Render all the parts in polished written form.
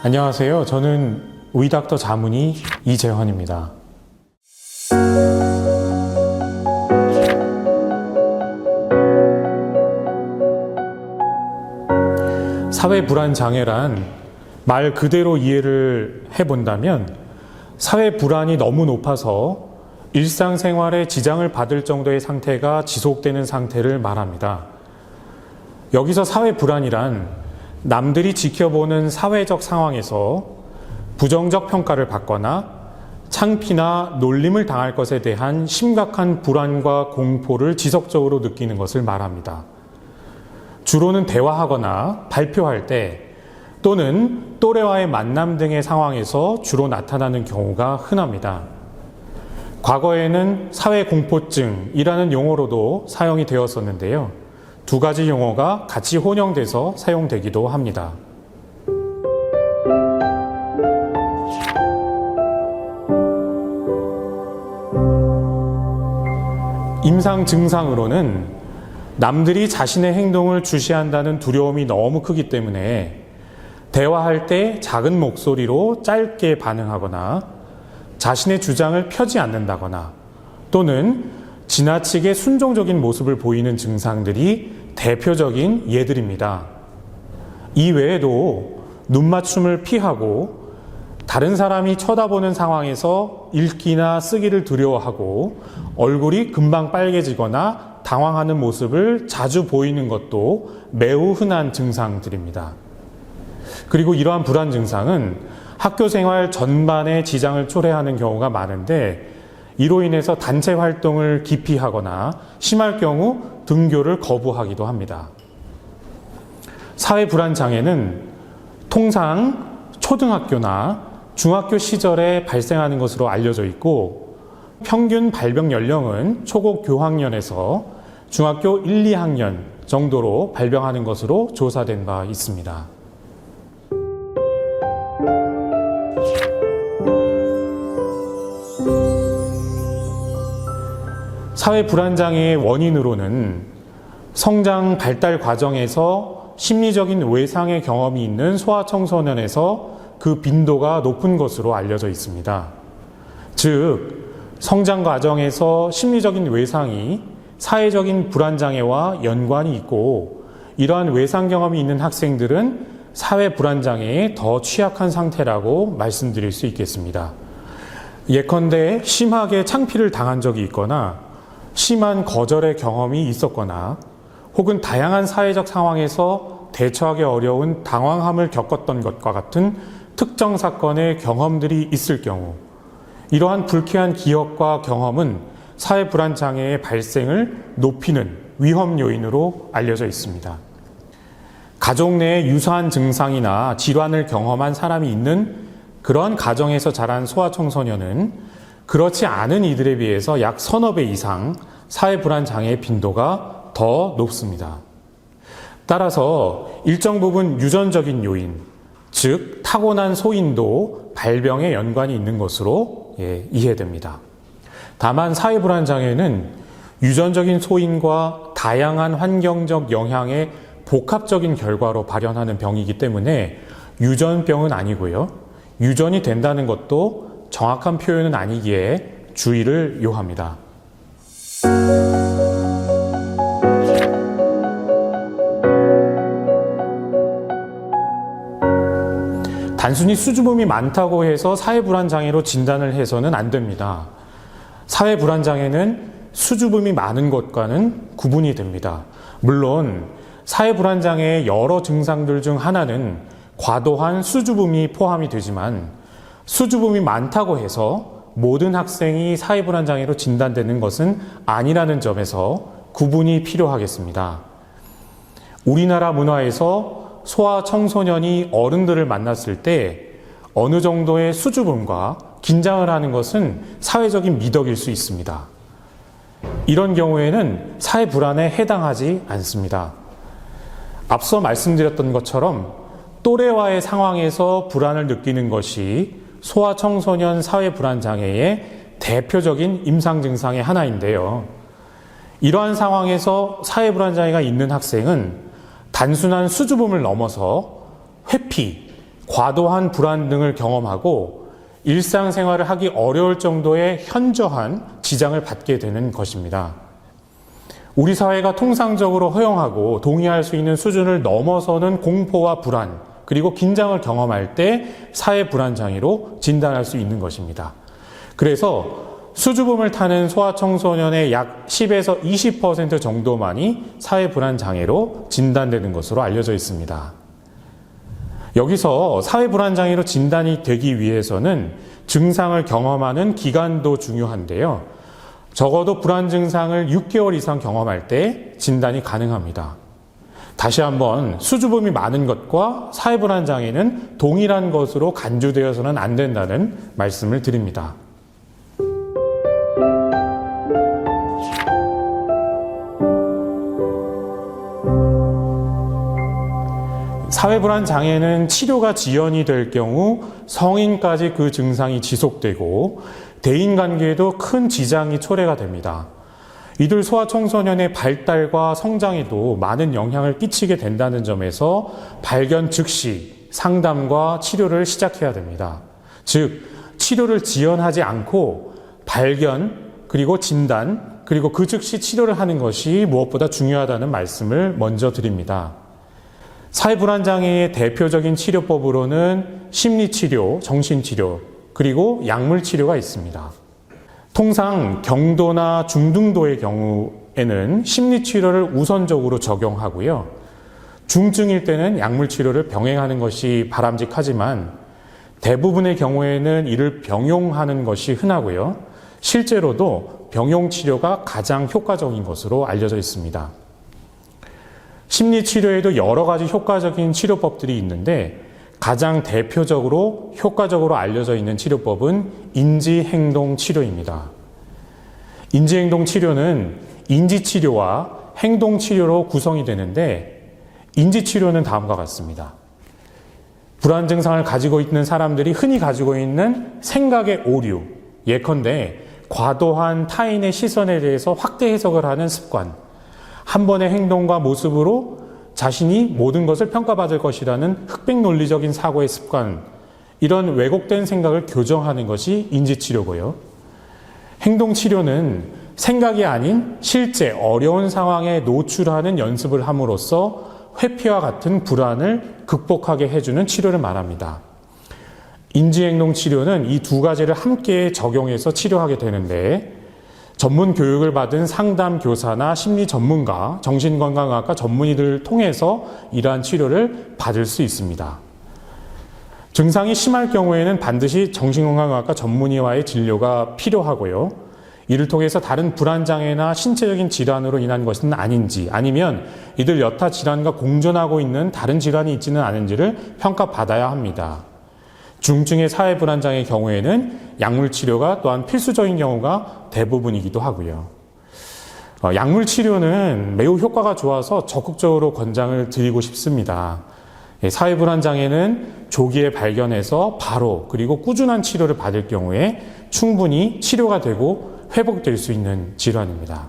안녕하세요. 저는 의닥터 자문의 이재환입니다. 사회 불안 장애란 말 그대로 이해를 해본다면 사회 불안이 너무 높아서 일상생활에 지장을 받을 정도의 상태가 지속되는 상태를 말합니다. 여기서 사회 불안이란 남들이 지켜보는 사회적 상황에서 부정적 평가를 받거나 창피나 놀림을 당할 것에 대한 심각한 불안과 공포를 지속적으로 느끼는 것을 말합니다. 주로는 대화하거나 발표할 때 또는 또래와의 만남 등의 상황에서 주로 나타나는 경우가 흔합니다. 과거에는 사회공포증이라는 용어로도 사용이 되었었는데요. 두 가지 용어가 같이 혼용돼서 사용되기도 합니다. 임상 증상으로는 남들이 자신의 행동을 주시한다는 두려움이 너무 크기 때문에 대화할 때 작은 목소리로 짧게 반응하거나 자신의 주장을 펴지 않는다거나 또는 지나치게 순종적인 모습을 보이는 증상들이 대표적인 예들입니다. 이 외에도 눈맞춤을 피하고 다른 사람이 쳐다보는 상황에서 읽기나 쓰기를 두려워하고 얼굴이 금방 빨개지거나 당황하는 모습을 자주 보이는 것도 매우 흔한 증상들입니다. 그리고 이러한 불안 증상은 학교 생활 전반에 지장을 초래하는 경우가 많은데 이로 인해서 단체 활동을 기피하거나 심할 경우 등교를 거부하기도 합니다. 사회 불안 장애는 통상 초등학교나 중학교 시절에 발생하는 것으로 알려져 있고 평균 발병 연령은 초고 교학년에서 중학교 1, 2학년 정도로 발병하는 것으로 조사된 바 있습니다. 사회 불안장애의 원인으로는 성장 발달 과정에서 심리적인 외상의 경험이 있는 소아청소년에서 그 빈도가 높은 것으로 알려져 있습니다. 즉, 성장 과정에서 심리적인 외상이 사회적인 불안장애와 연관이 있고 이러한 외상 경험이 있는 학생들은 사회 불안장애에 더 취약한 상태라고 말씀드릴 수 있겠습니다. 예컨대 심하게 창피를 당한 적이 있거나 심한 거절의 경험이 있었거나 혹은 다양한 사회적 상황에서 대처하기 어려운 당황함을 겪었던 것과 같은 특정 사건의 경험들이 있을 경우 이러한 불쾌한 기억과 경험은 사회 불안 장애의 발생을 높이는 위험 요인으로 알려져 있습니다. 가족 내에 유사한 증상이나 질환을 경험한 사람이 있는 그런 가정에서 자란 소아청소년은 그렇지 않은 이들에 비해서 약 서너 배 이상 사회 불안 장애의 빈도가 더 높습니다. 따라서 일정 부분 유전적인 요인, 즉 타고난 소인도 발병에 연관이 있는 것으로 이해됩니다. 다만 사회 불안 장애는 유전적인 소인과 다양한 환경적 영향의 복합적인 결과로 발현하는 병이기 때문에 유전병은 아니고요. 유전이 된다는 것도 정확한 표현은 아니기에 주의를 요합니다. 단순히 수줍음이 많다고 해서 사회불안장애로 진단을 해서는 안 됩니다. 사회불안장애는 수줍음이 많은 것과는 구분이 됩니다. 물론 사회불안장애의 여러 증상들 중 하나는 과도한 수줍음이 포함이 되지만 수줍음이 많다고 해서 모든 학생이 사회불안장애로 진단되는 것은 아니라는 점에서 구분이 필요하겠습니다. 우리나라 문화에서 소아 청소년이 어른들을 만났을 때 어느 정도의 수줍음과 긴장을 하는 것은 사회적인 미덕일 수 있습니다. 이런 경우에는 사회불안에 해당하지 않습니다. 앞서 말씀드렸던 것처럼 또래와의 상황에서 불안을 느끼는 것이 소아청소년 사회불안장애의 대표적인 임상증상의 하나인데요. 이러한 상황에서 사회불안장애가 있는 학생은 단순한 수줍음을 넘어서 회피, 과도한 불안 등을 경험하고 일상생활을 하기 어려울 정도의 현저한 지장을 받게 되는 것입니다. 우리 사회가 통상적으로 허용하고 동의할 수 있는 수준을 넘어서는 공포와 불안, 그리고 긴장을 경험할 때 사회 불안장애로 진단할 수 있는 것입니다. 그래서 수주범을 타는 소아청소년의 약 10에서 20% 정도만이 사회 불안장애로 진단되는 것으로 알려져 있습니다. 여기서 사회 불안장애로 진단이 되기 위해서는 증상을 경험하는 기간도 중요한데요. 적어도 불안 증상을 6개월 이상 경험할 때 진단이 가능합니다. 다시 한번 수주범이 많은 것과 사회 불안장애는 동일한 것으로 간주되어서는 안 된다는 말씀을 드립니다. 사회불안 장애는 치료가 지연이 될 경우 성인까지 그 증상이 지속되고 대인관계에도 큰 지장이 초래가 됩니다. 이들 소아청소년의 발달과 성장에도 많은 영향을 끼치게 된다는 점에서 발견 즉시 상담과 치료를 시작해야 됩니다. 즉, 치료를 지연하지 않고 발견, 그리고 진단, 그리고 그 즉시 치료를 하는 것이 무엇보다 중요하다는 말씀을 먼저 드립니다. 사회불안장애의 대표적인 치료법으로는 심리치료, 정신치료, 그리고 약물치료가 있습니다. 통상 경도나 중등도의 경우에는 심리치료를 우선적으로 적용하고요. 중증일 때는 약물치료를 병행하는 것이 바람직하지만 대부분의 경우에는 이를 병용하는 것이 흔하고요. 실제로도 병용치료가 가장 효과적인 것으로 알려져 있습니다. 심리치료에도 여러 가지 효과적인 치료법들이 있는데 가장 대표적으로 효과적으로 알려져 있는 치료법은 인지행동치료입니다. 인지행동치료는 인지치료와 행동치료로 구성이 되는데 인지치료는 다음과 같습니다. 불안 증상을 가지고 있는 사람들이 흔히 가지고 있는 생각의 오류, 예컨대 과도한 타인의 시선에 대해서 확대 해석을 하는 습관, 한 번의 행동과 모습으로 자신이 모든 것을 평가받을 것이라는 흑백 논리적인 사고의 습관, 이런 왜곡된 생각을 교정하는 것이 인지치료고요. 행동치료는 생각이 아닌 실제 어려운 상황에 노출하는 연습을 함으로써 회피와 같은 불안을 극복하게 해주는 치료를 말합니다. 인지행동치료는 이 두 가지를 함께 적용해서 치료하게 되는데 전문 교육을 받은 상담 교사나 심리 전문가, 정신건강의학과 전문의들을 통해서 이러한 치료를 받을 수 있습니다. 증상이 심할 경우에는 반드시 정신건강의학과 전문의와의 진료가 필요하고요. 이를 통해서 다른 불안장애나 신체적인 질환으로 인한 것은 아닌지, 아니면 이들 여타 질환과 공존하고 있는 다른 질환이 있지는 않은지를 평가받아야 합니다. 중증의 사회불안장애의 경우에는 약물치료가 또한 필수적인 경우가 대부분이기도 하고요. 약물치료는 매우 효과가 좋아서 적극적으로 권장을 드리고 싶습니다. 사회불안장애는 조기에 발견해서 바로 그리고 꾸준한 치료를 받을 경우에 충분히 치료가 되고 회복될 수 있는 질환입니다.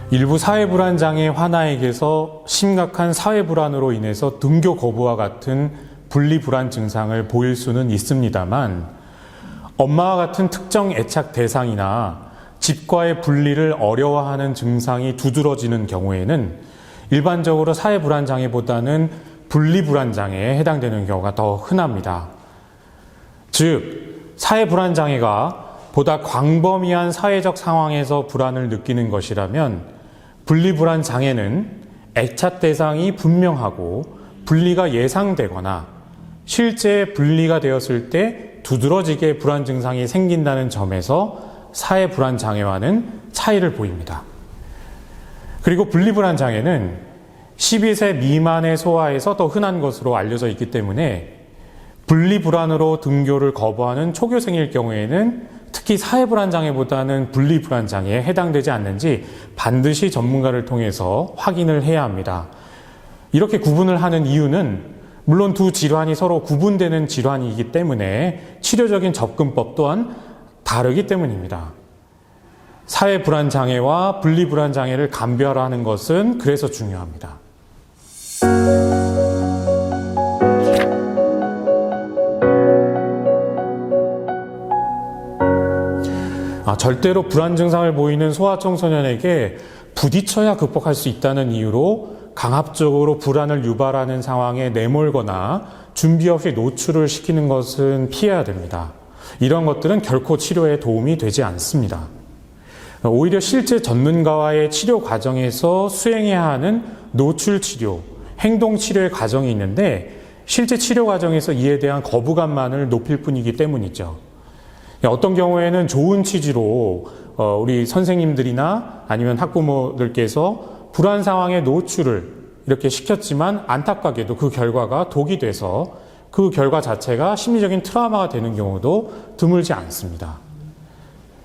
일부 사회불안장애 환아에게서 심각한 사회불안으로 인해서 등교 거부와 같은 분리불안 증상을 보일 수는 있습니다만 엄마와 같은 특정 애착 대상이나 집과의 분리를 어려워하는 증상이 두드러지는 경우에는 일반적으로 사회불안장애보다는 분리불안장애에 해당되는 경우가 더 흔합니다. 즉, 사회불안장애가 보다 광범위한 사회적 상황에서 불안을 느끼는 것이라면 분리불안 장애는 애착 대상이 분명하고 분리가 예상되거나 실제 분리가 되었을 때 두드러지게 불안 증상이 생긴다는 점에서 사회불안 장애와는 차이를 보입니다. 그리고 분리불안 장애는 12세 미만의 소아에서 더 흔한 것으로 알려져 있기 때문에 분리불안으로 등교를 거부하는 초교생일 경우에는 특히 사회불안장애보다는 분리불안장애에 해당되지 않는지 반드시 전문가를 통해서 확인을 해야 합니다. 이렇게 구분을 하는 이유는 물론 두 질환이 서로 구분되는 질환이기 때문에 치료적인 접근법 또한 다르기 때문입니다. 사회 불안 장애와 분리 불안 장애를 감별하는 것은 그래서 중요합니다. 절대로 불안 증상을 보이는 소아청소년에게 부딪혀야 극복할 수 있다는 이유로 강압적으로 불안을 유발하는 상황에 내몰거나 준비 없이 노출을 시키는 것은 피해야 됩니다. 이런 것들은 결코 치료에 도움이 되지 않습니다. 오히려 실제 전문가와의 치료 과정에서 수행해야 하는 노출 치료, 행동 치료의 과정이 있는데 실제 치료 과정에서 이에 대한 거부감만을 높일 뿐이기 때문이죠. 어떤 경우에는 좋은 취지로 우리 선생님들이나 아니면 학부모들께서 불안 상황의 노출을 이렇게 시켰지만 안타깝게도 그 결과가 독이 돼서 그 결과 자체가 심리적인 트라우마가 되는 경우도 드물지 않습니다.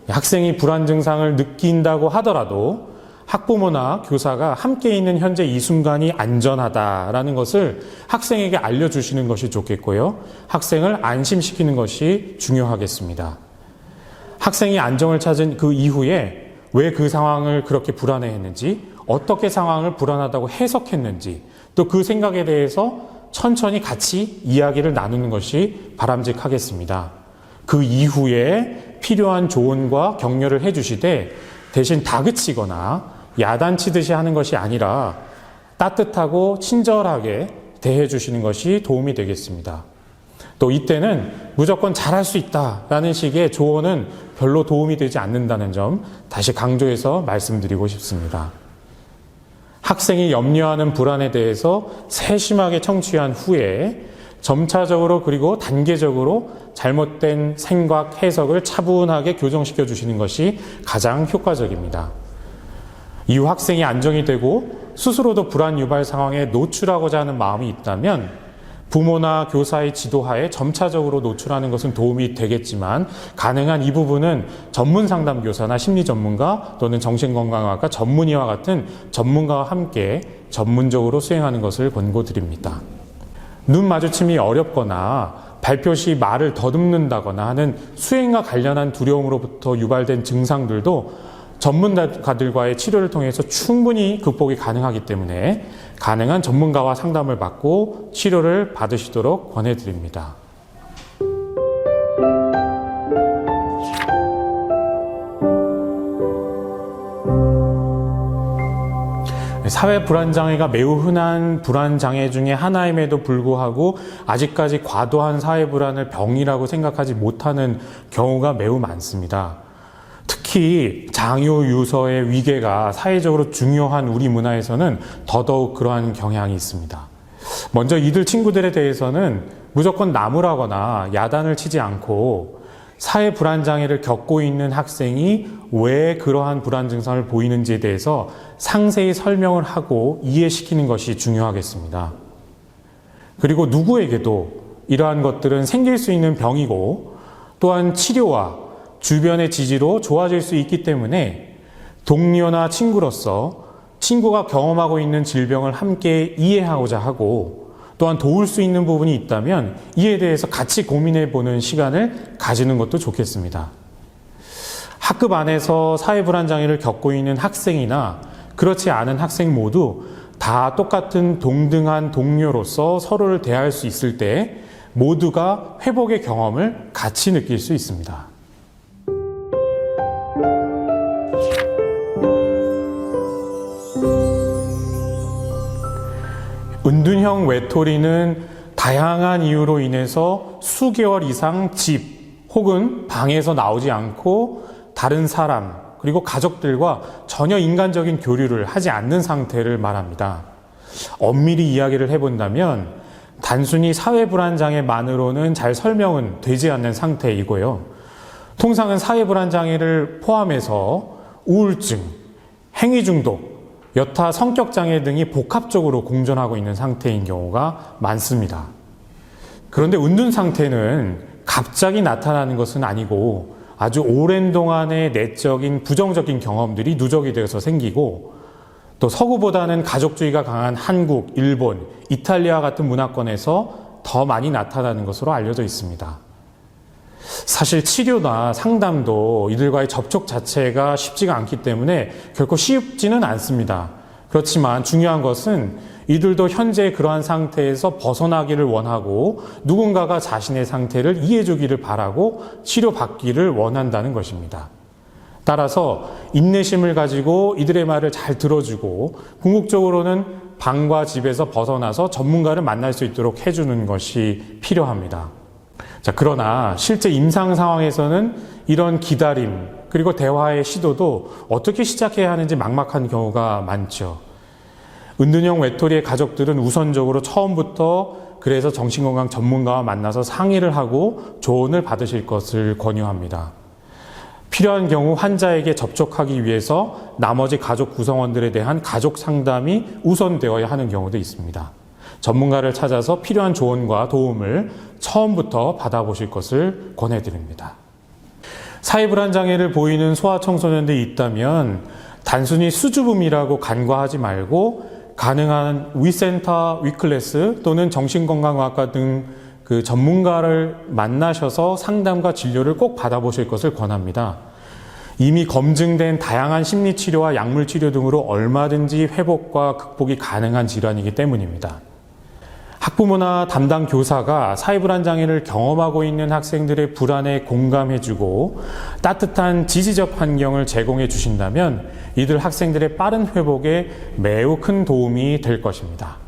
학생이 불안 증상을 느낀다고 하더라도 학부모나 교사가 함께 있는 현재 이 순간이 안전하다라는 것을 학생에게 알려주시는 것이 좋겠고요. 학생을 안심시키는 것이 중요하겠습니다. 학생이 안정을 찾은 그 이후에 왜 그 상황을 그렇게 불안해했는지, 어떻게 상황을 불안하다고 해석했는지, 또 그 생각에 대해서 천천히 같이 이야기를 나누는 것이 바람직하겠습니다. 그 이후에 필요한 조언과 격려를 해주시되 대신 다그치거나 야단치듯이 하는 것이 아니라 따뜻하고 친절하게 대해주시는 것이 도움이 되겠습니다. 또 이때는 무조건 잘할 수 있다라는 식의 조언은 별로 도움이 되지 않는다는 점 다시 강조해서 말씀드리고 싶습니다. 학생이 염려하는 불안에 대해서 세심하게 청취한 후에 점차적으로 그리고 단계적으로 잘못된 생각, 해석을 차분하게 교정시켜 주시는 것이 가장 효과적입니다. 이후 학생이 안정이 되고 스스로도 불안 유발 상황에 노출하고자 하는 마음이 있다면 부모나 교사의 지도하에 점차적으로 노출하는 것은 도움이 되겠지만 가능한 이 부분은 전문 상담 교사나 심리 전문가 또는 정신건강학과 전문의와 같은 전문가와 함께 전문적으로 수행하는 것을 권고드립니다. 눈 마주침이 어렵거나 발표 시 말을 더듬는다거나 하는 수행과 관련한 두려움으로부터 유발된 증상들도 전문가들과의 치료를 통해서 충분히 극복이 가능하기 때문에 가능한 전문가와 상담을 받고 치료를 받으시도록 권해드립니다. 사회 불안장애가 매우 흔한 불안장애 중에 하나임에도 불구하고 아직까지 과도한 사회 불안을 병이라고 생각하지 못하는 경우가 매우 많습니다. 특히 장요 유서의 위계가 사회적으로 중요한 우리 문화에서는 더더욱 그러한 경향이 있습니다. 먼저 이들 친구들에 대해서는 무조건 나무라거나 야단을 치지 않고 사회 불안장애를 겪고 있는 학생이 왜 그러한 불안 증상을 보이는지에 대해서 상세히 설명을 하고 이해시키는 것이 중요하겠습니다. 그리고 누구에게도 이러한 것들은 생길 수 있는 병이고 또한 치료와 주변의 지지로 좋아질 수 있기 때문에 동료나 친구로서 친구가 경험하고 있는 질병을 함께 이해하고자 하고 또한 도울 수 있는 부분이 있다면 이에 대해서 같이 고민해보는 시간을 가지는 것도 좋겠습니다. 학급 안에서 사회불안장애를 겪고 있는 학생이나 그렇지 않은 학생 모두 다 똑같은 동등한 동료로서 서로를 대할 수 있을 때 모두가 회복의 경험을 같이 느낄 수 있습니다. 은둔형 외톨이는 다양한 이유로 인해서 수개월 이상 집 혹은 방에서 나오지 않고 다른 사람 그리고 가족들과 전혀 인간적인 교류를 하지 않는 상태를 말합니다. 엄밀히 이야기를 해본다면 단순히 사회불안장애만으로는 잘 설명은 되지 않는 상태이고요. 통상은 사회불안장애를 포함해서 우울증, 행위중독, 여타 성격장애 등이 복합적으로 공존하고 있는 상태인 경우가 많습니다. 그런데 은둔 상태는 갑자기 나타나는 것은 아니고 아주 오랜 동안의 내적인 부정적인 경험들이 누적이 되어서 생기고 또 서구보다는 가족주의가 강한 한국, 일본, 이탈리아 같은 문화권에서 더 많이 나타나는 것으로 알려져 있습니다. 사실 치료나 상담도 이들과의 접촉 자체가 쉽지가 않기 때문에 결코 쉽지는 않습니다. 그렇지만 중요한 것은 이들도 현재 그러한 상태에서 벗어나기를 원하고 누군가가 자신의 상태를 이해해주기를 바라고 치료받기를 원한다는 것입니다. 따라서 인내심을 가지고 이들의 말을 잘 들어주고 궁극적으로는 방과 집에서 벗어나서 전문가를 만날 수 있도록 해주는 것이 필요합니다. 자, 그러나 실제 임상 상황에서는 이런 기다림 그리고 대화의 시도도 어떻게 시작해야 하는지 막막한 경우가 많죠. 은둔형 외톨이의 가족들은 우선적으로 처음부터 그래서 정신건강 전문가와 만나서 상의를 하고 조언을 받으실 것을 권유합니다. 필요한 경우 환자에게 접촉하기 위해서 나머지 가족 구성원들에 대한 가족 상담이 우선되어야 하는 경우도 있습니다. 전문가를 찾아서 필요한 조언과 도움을 처음부터 받아보실 것을 권해드립니다. 사회불안장애를 보이는 소아청소년들이 있다면 단순히 수주범이라고 간과하지 말고 가능한 위센터, 위클래스 또는 정신건강의학과 등 그 전문가를 만나셔서 상담과 진료를 꼭 받아보실 것을 권합니다. 이미 검증된 다양한 심리치료와 약물치료 등으로 얼마든지 회복과 극복이 가능한 질환이기 때문입니다. 학부모나 담당 교사가 사회불안장애를 경험하고 있는 학생들의 불안에 공감해주고 따뜻한 지지적 환경을 제공해 주신다면 이들 학생들의 빠른 회복에 매우 큰 도움이 될 것입니다.